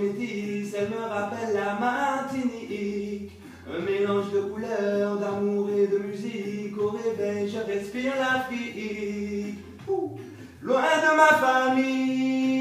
Métisse, elle me rappelle la Martinique. Un mélange de couleurs, d'amour et de musique. Au réveil, je respire l'Afrique. Loin de ma famille,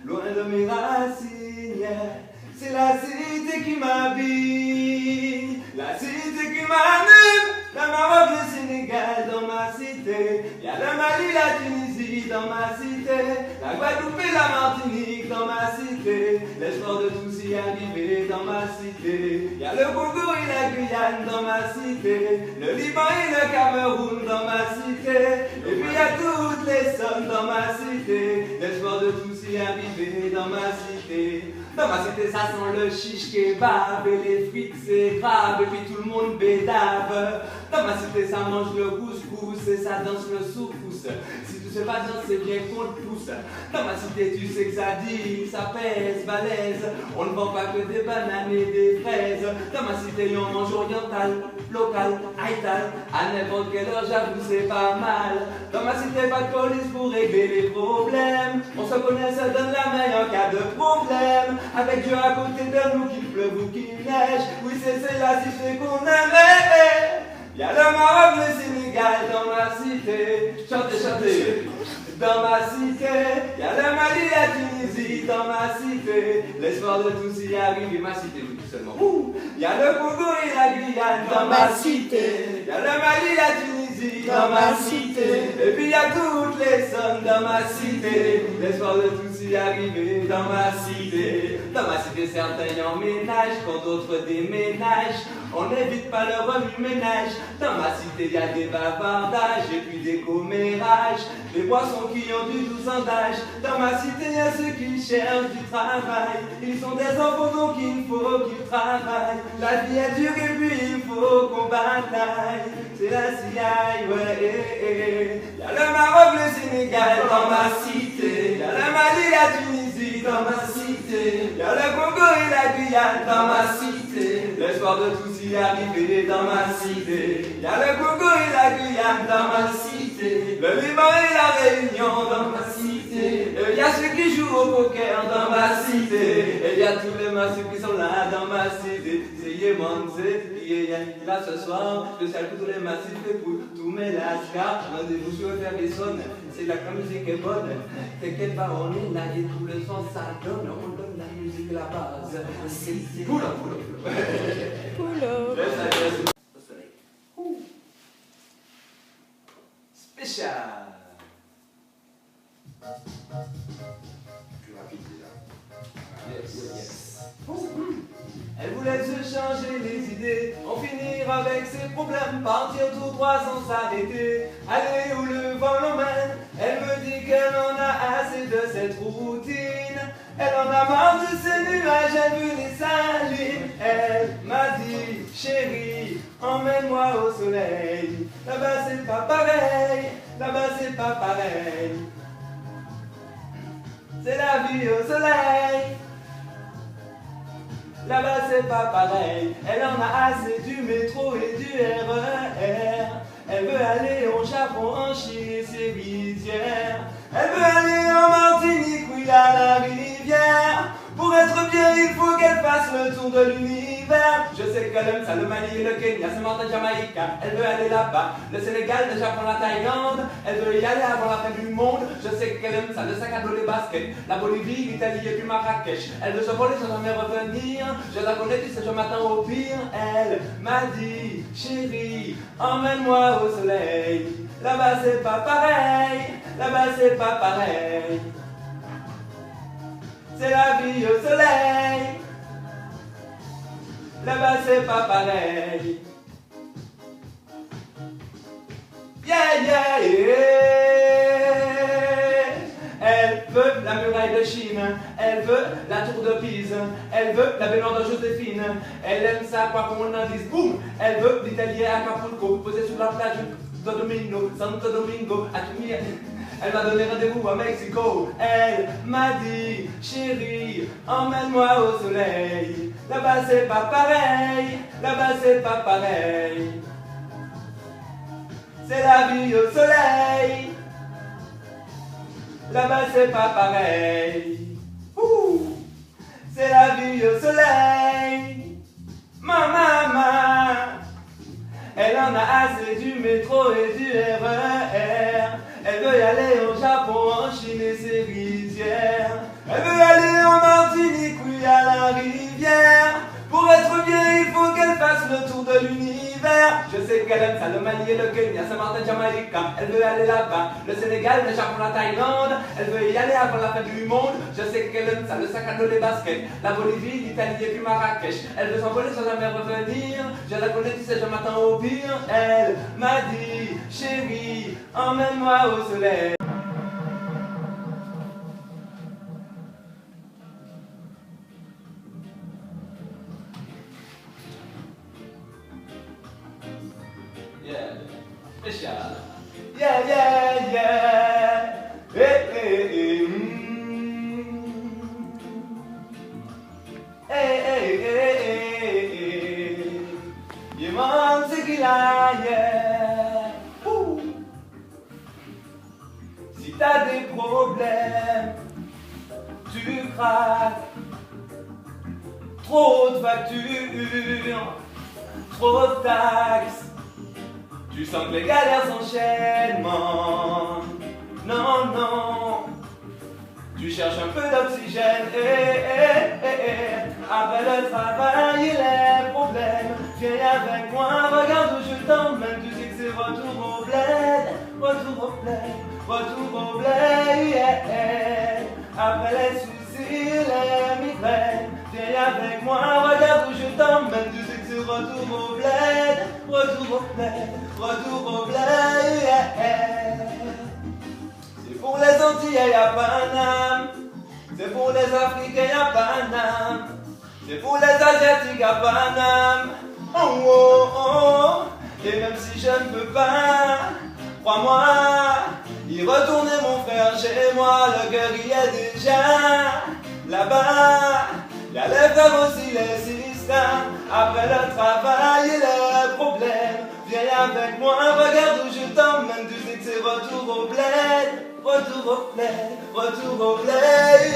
loin de mes racines, yeah. C'est la cité qui m'habite, la cité qui m'anime. Le Maroc, le Sénégal dans ma cité, y a le Mali, la Tunisie dans ma cité, la Guadeloupe et la Martinique dans ma cité, l'espoir de tous y arriver dans ma cité, y a le Congo et la Guyane dans ma cité, le Liban et le Cameroun dans ma cité, et puis y a toutes les zones dans ma cité, l'espoir de tous y arriver dans ma cité. Dans ma cité, ça sent le shish kebab et les frites, c'est grave, et puis tout le monde bédave. Dans ma cité, ça mange le couscous et ça danse le soukous. Si tu sais pas danser, c'est bien qu'on te pousse. Dans ma cité, tu sais que ça dit, ça pèse, balèze. On ne vend pas que des bananes et des fraises. Dans ma cité, on mange oriental, local, haïtal. À n'importe quelle heure, j'avoue, c'est pas mal. Dans ma cité, pas de police pour régler les problèmes. On se connaît, ça donne la main en cas de problème. Avec Dieu à côté de nous, qu'il pleuve ou qu'il neige. Oui, c'est la cité qu'on aimait. Y'a le Maroc, le Sénégal dans ma cité. Chantez, chantez. Dans ma cité. Y'a le Mali, la Tunisie dans ma cité. L'espoir de tous y arriver, ma cité, oui, tout seulement. Y'a le Congo et la Guyane dans ma cité. Y'a le Mali, la Tunisie dans ma cité. Et puis y'a toutes les zones dans ma cité. L'espoir de tous y arriver dans ma cité. Dans ma cité, certains y emménagent, quand d'autres déménagent. On n'évite pas le remue-ménage. Dans ma cité, y a des bavardages et puis des commérages. Des boissons qui ont du 12 ans d'âge. Dans ma cité, y a ceux qui cherchent du travail. Ils sont des enfants donc il faut qu'ils travaillent. La vie est dure et puis il faut qu'on bataille. C'est la CIA, ouais. Y'a le Maroc, le Sénégal dans ma cité. Y'a le Mali, la Tunisie dans ma cité. Y'a le Congo et la Guyane dans ma cité. L'espoir de tous y arriver dans ma cité. Y'a le Congo et la Guyane dans ma cité. Le Liban et la Réunion dans ma cité. Et y'a ceux qui jouent au poker dans ma cité. Et y'a tous les massifs qui sont là dans ma cité. C'est Yéman, c'est là ce soir. Je salue tous les massifs et pour tous mes lascars. Rendez-vous sur Ferguson. C'est là que la musique est bonne. T'inquiète pas, on est là et tout le son ça donne. On donne la musique la base. C'est cool, cool. Spécial. Plus rapide déjà. Yes. Elle voulait se changer les idées, en finir avec ses problèmes, partir tout droit sans s'arrêter, aller où le vent l'emmène. Elle me dit qu'elle en a assez de cette routine, elle en a marre de ces nuages, elle veut les salines. Elle m'a dit, chérie, emmène-moi au soleil, là-bas c'est pas pareil, là-bas c'est pas pareil. C'est la vie au soleil. Là-bas c'est pas pareil, elle en a assez du métro et du RER. Elle veut aller au Japon, en Chine, ses rizières. Elle veut aller en Martinique où il y a la rivière. Pour être bien, il faut qu'elle fasse le tour de l'univers. Je sais qu'elle aime ça, le Mali et le Kenya, c'est mortel Jamaïque. Elle veut aller là-bas, le Sénégal, le Japon, la Thaïlande. Elle veut y aller avant la fin du monde. Je sais qu'elle aime ça, le sac à dos, les baskets, la Bolivie, l'Italie et puis Marrakech. Elle veut se voler sans jamais revenir. Je la connais, tu sais, je m'attends au pire. Elle m'a dit, chérie, emmène-moi au soleil. Là-bas c'est pas pareil, là-bas c'est pas pareil. C'est la vie au soleil. Là-bas c'est pas pareil. Yeah, yeah, yeah. Elle veut la muraille de Chine. Elle veut la tour de Pise. Elle veut la baignoire de Joséphine. Elle aime ça quoi qu'on en dise. Boum. Elle veut l'Italien à Acapulco, posé sur la plage de Domino, Santo Domingo, à Tunia. Elle m'a donné rendez-vous à Mexico. Elle m'a dit, chérie, emmène-moi au soleil. Là-bas c'est pas pareil, là-bas c'est pas pareil. C'est la vie au soleil. Là-bas c'est pas pareil. Ouh. vie au soleil. Maman, elle en a assez du métro et du RER. Elle veut y aller au Japon, en Chine et ses rizières. Elle veut aller en Martinique, oui, à la rivière. Pour être bien, il faut qu'elle fasse le tour de l'univers. Je sais qu'elle aime ça, le Mali et le Kenya, Saint-Martin, Jamaïque. Elle veut aller là-bas, le Sénégal, le Japon, la Thaïlande. Elle veut y aller avant la fin du monde. Je sais qu'elle aime ça, le sac à dos, les baskets, la Bolivie, l'Italie et puis Marrakech. Elle veut s'envoler sans jamais revenir. Je la connais, tu sais, je m'attends au pire. Elle m'a dit, chérie, emmène-moi au soleil. Yeah, spécial. Yeah, yeah, yeah. Hey, hey, hey. Hey, hey, hey, hey. You want to get yeah. Si t'as des problèmes, tu craques. Trop de factures, trop de taxes. Tu sens que les galères s'enchaînent, non, non. Tu cherches un peu d'oxygène, Après le travail et les problèmes, viens avec moi, regarde où je t'emmène. Tu sais que c'est retour au bled, retour au bled, retour au bled, Après les soucis, les migraines, viens avec moi, regarde où je t'emmène. Tu sais que c'est retour au bled, retour au bled, retour au bled, C'est pour les Antillais à Paname, c'est pour les Africains à Paname, c'est pour les Asiatiques à Paname. Oh, oh, oh. Et même si je ne peux pas, crois-moi, y retourner mon frère chez moi, le cœur y est déjà là-bas. Y'a les frères aussi, les sisters. Après le travail et les problèmes, viens avec moi, regarde où je t'emmène. Tu sais que c'est retour au bled, retour au bled, retour au bled,